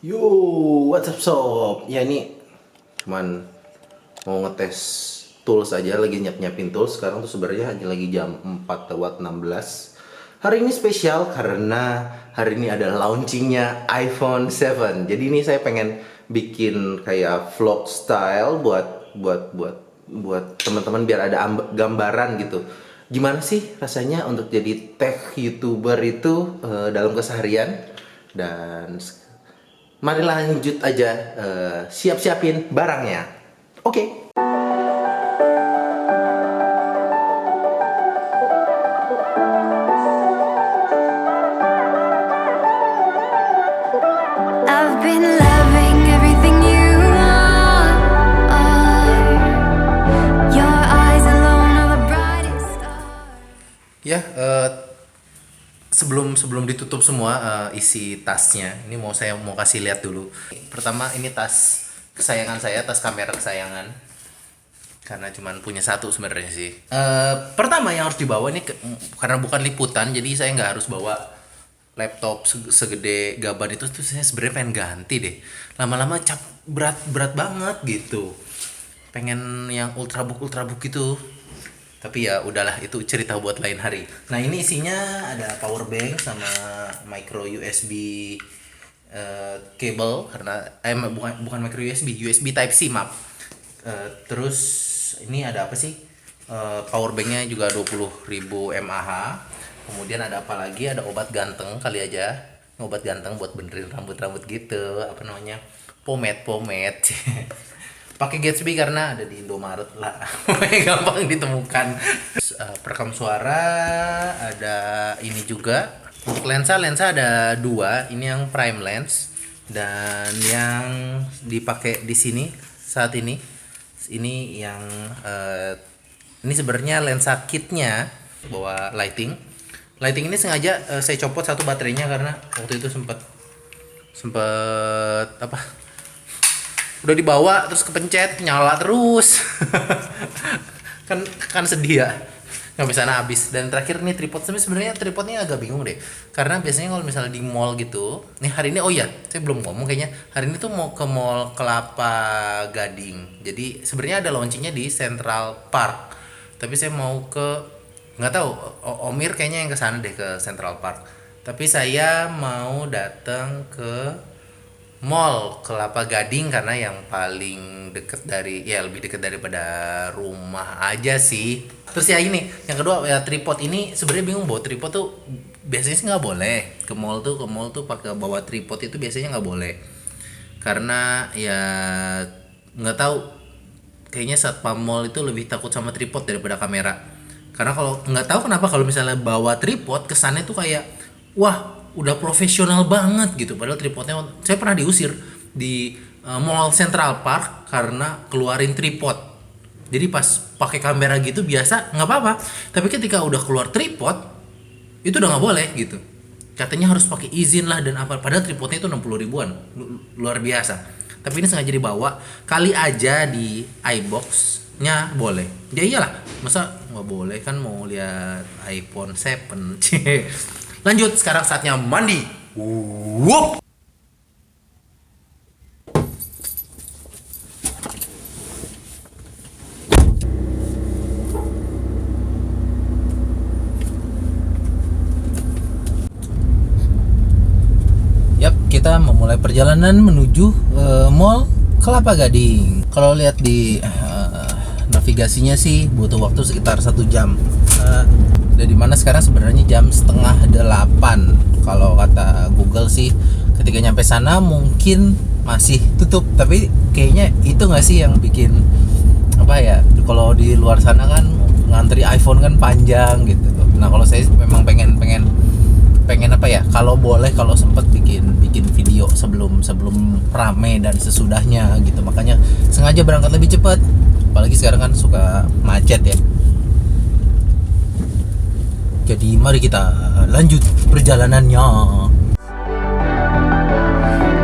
Yo, what's up sob? Ya ini cuman mau ngetes tools aja, lagi nyiapin tools. Sekarang tuh sebenarnya hanya lagi jam 4 lewat 16. Hari ini spesial karena hari ini adalah launchingnya iPhone 7. Jadi ini saya pengen bikin kayak vlog style buat teman-teman biar ada gambaran gitu. Gimana sih rasanya untuk jadi tech YouTuber itu dalam keseharian? Dan marilah lanjut aja, siap-siapin barangnya. Oke. I've been loving everything you are. Your eyes alone are the brightest star. Ya, sebelum ditutup semua isi tasnya, ini saya mau kasih lihat dulu. Pertama ini tas kesayangan saya, tas kamera kesayangan. Karena cuman punya satu sebenarnya sih. Pertama yang harus dibawa ini karena bukan liputan, jadi saya nggak harus bawa laptop segede gaban itu. Tuh saya sebenarnya pengen ganti deh. Lama-lama berat banget gitu. Pengen yang ultrabook gitu. Tapi ya udahlah, itu cerita buat lain hari. Nah ini isinya ada power bank sama micro USB cable, karena bukan micro USB Type C, maaf. Terus ini ada apa sih? Power banknya juga 20.000 mAh. Kemudian ada apa lagi? Ada obat ganteng kali aja. Obat ganteng buat benerin rambut gitu. Apa namanya? Pomade. Pakai Gatsby karena ada di Indomaret lah. Gampang ditemukan. Perekam suara ada ini juga. Untuk lensa ada dua. Ini yang prime lens dan yang dipakai di sini saat ini. Ini yang ini sebenarnya lensa kitnya, bawa lighting ini sengaja saya copot satu baterainya karena waktu itu sempet apa, udah dibawa terus kepencet nyala terus. kan sedih ya, nggak bisa habis. Dan terakhir nih tripod, tapi sebenarnya tripodnya agak bingung deh, karena biasanya kalau misalnya di mall gitu nih, hari ini, oh iya saya belum ngomong, kayaknya hari ini tuh mau ke mall Kelapa Gading. Jadi sebenarnya ada launchingnya di Central Park, tapi saya mau ke, nggak tahu, Omir kayaknya yang kesana deh, ke Central Park. Tapi saya mau datang ke Mall Kelapa Gading karena yang paling deket dari, ya lebih deket daripada rumah aja sih. Terus ya ini, yang kedua ya tripod ini, sebenarnya bingung bawa tripod tuh. Biasanya sih nggak boleh ke mall tuh pakai bawa tripod, itu biasanya nggak boleh. Karena ya nggak tahu, kayaknya satpam mall itu lebih takut sama tripod daripada kamera. Karena kalau nggak tahu kenapa, kalau misalnya bawa tripod kesannya tuh kayak wah udah profesional banget gitu, padahal tripodnya, saya pernah diusir di Mall Central Park karena keluarin tripod. Jadi pas pakai kamera gitu biasa nggak apa-apa, tapi ketika udah keluar tripod itu udah nggak boleh gitu. Katanya harus pakai izin lah dan apa, padahal tripodnya itu 60 ribuan, luar biasa. Tapi ini sengaja dibawa, kali aja di iBox nya boleh. Ya iyalah, masa nggak boleh, kan mau lihat iPhone 7. Lanjut, sekarang saatnya mandi. Wup. Yap, kita memulai perjalanan menuju Mall Kelapa Gading. Kalau lihat di navigasinya sih butuh waktu sekitar 1 jam. Dari mana sekarang sebenarnya jam 7:30. Kalau kata Google sih ketika nyampe sana mungkin masih tutup, tapi kayaknya itu nggak sih yang bikin apa ya, kalau di luar sana kan ngantri iPhone kan panjang gitu. Nah kalau saya memang pengen apa ya, kalau boleh, kalau sempet bikin video sebelum rame dan sesudahnya gitu. Makanya sengaja berangkat lebih cepat, apalagi sekarang kan suka macet ya. Jadi mari kita lanjut perjalanannya.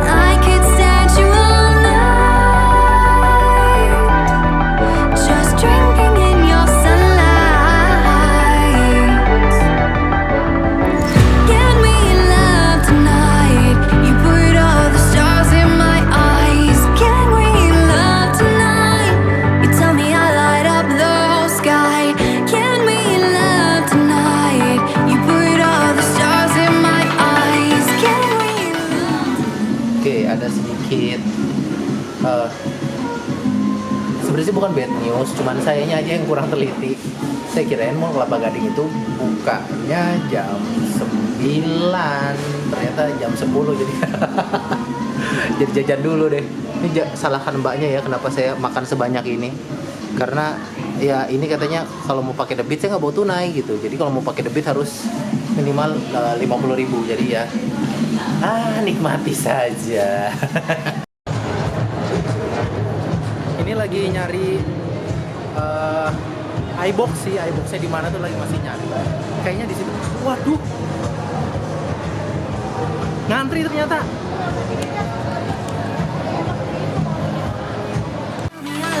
I could stand you all night, just drinking in your sunlight. Get me in love tonight. You put all the stars in dikit. Sebenarnya sih bukan bad news, cuman sayanya aja yang kurang teliti. Saya kirain Mall Kelapa Gading itu bukanya jam 9, ternyata jam 10 jadi jadi jajan dulu deh. Ini salahkan mbaknya ya kenapa saya makan sebanyak ini. Karena ya ini katanya kalau mau pakai debit saya nggak bawa tunai gitu. Jadi kalau mau pakai debit harus minimal 50.000. Jadi ya nikmati saja. Ini lagi nyari iBox sih, iBoxnya di mana tuh lagi masih nyari. Kayaknya di situ. Waduh, ngantri ternyata.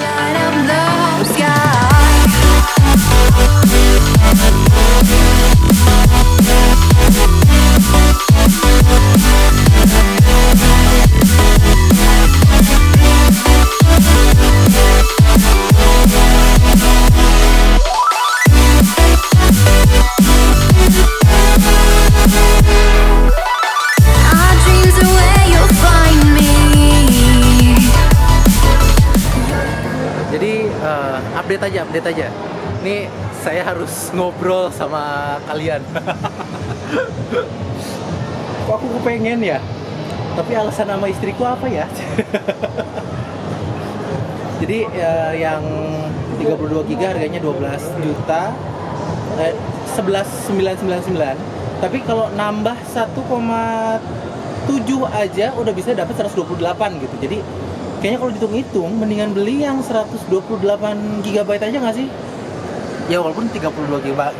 Light up the sky. Our dreams are where you'll find me. Jadi update aja. Nih saya harus ngobrol sama kalian. Kok aku kepengen ya? Tapi alasan nama istriku apa ya? Jadi yang 32 GB harganya 12 juta 11.999. Tapi kalau nambah 1,7 aja udah bisa dapat 128 gitu. Jadi kayaknya kalau dihitung-hitung mendingan beli yang 128 GB aja nggak sih? Ya walaupun 32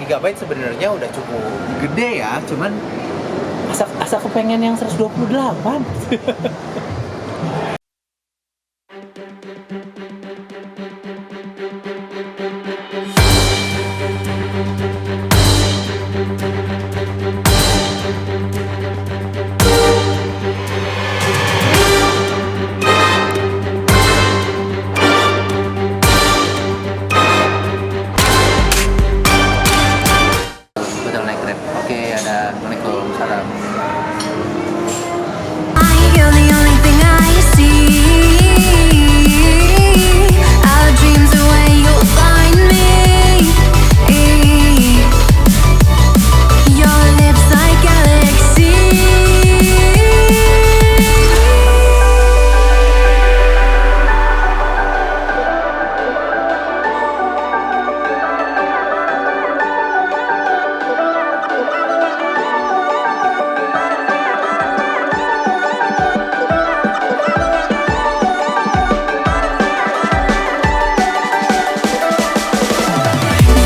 GB sebenarnya udah cukup gede ya, cuman asa kepengen yang 128. Betul naik Grab. Oke, ada Waalaikumsalam. You're the only thing I see. Our dreams are where you'll find me. Your lips like galaxies.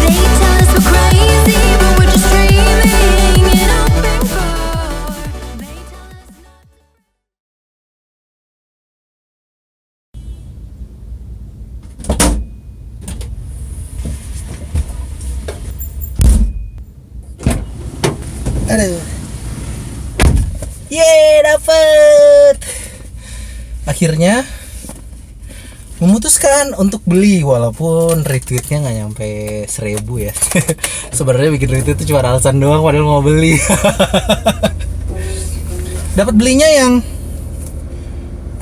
They tell us we're crazy, but we're just dreaming in open court. They tell us Aduh. Yeay, dapet. Akhirnya memutuskan untuk beli walaupun retweetnya nggak nyampe 1.000 ya. Sebenarnya bikin retweet itu cuma alasan doang padahal mau beli. Dapat belinya yang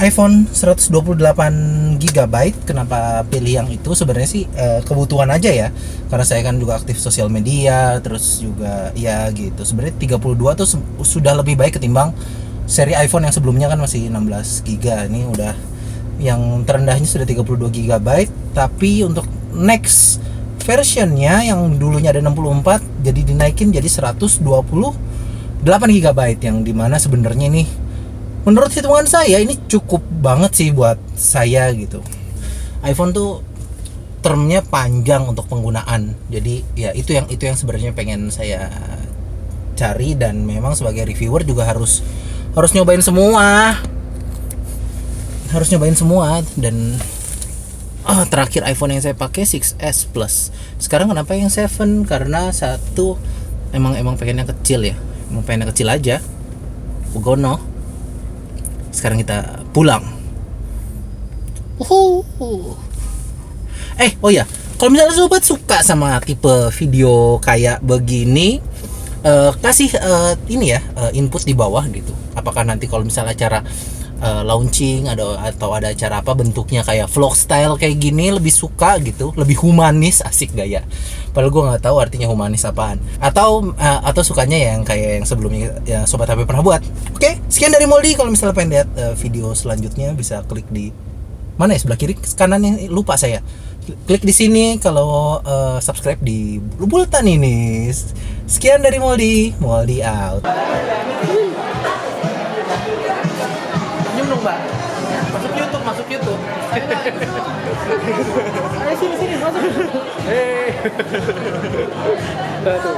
iPhone 128 GB. Kenapa pilih yang itu? Sebenarnya sih kebutuhan aja ya. Karena saya kan juga aktif sosial media, terus juga ya gitu. Sebenarnya 32 tuh sudah lebih baik ketimbang seri iPhone yang sebelumnya kan masih 16 GB. Ini udah yang terendahnya sudah 32 GB, tapi untuk next versionnya yang dulunya ada 64 jadi dinaikin jadi 128 GB, yang dimana sebenarnya ini menurut hitungan saya ini cukup banget sih buat saya gitu. iPhone tuh termnya panjang untuk penggunaan, jadi ya itu yang sebenarnya pengen saya cari, dan memang sebagai reviewer juga harus nyobain semua, dan terakhir iPhone yang saya pakai 6s Plus. Sekarang kenapa yang 7? Karena satu emang pengen yang kecil ya, pengen yang kecil aja. Ugono. Sekarang kita pulang. Oh ya, kalau misalnya sobat suka sama tipe video kayak begini, kasih ini ya, input di bawah gitu. Apakah nanti kalau misalnya acara launching atau ada acara apa bentuknya kayak vlog style kayak gini lebih suka gitu, lebih humanis, asik gaya. Padahal gue nggak tahu artinya humanis apaan. Atau sukanya yang kayak yang sebelumnya ya Sobat HP pernah buat. Oke, sekian dari Moldi. Kalau misalnya pengen lihat video selanjutnya bisa klik di mana ya, sebelah kiri kanan nih, lupa saya. Klik di sini. Kalau subscribe di bulatan ini. Sekian dari Moldi out. Senyum dong, Mbak. Masuk YouTube. Ayo sini masuk. Hei. Tuh.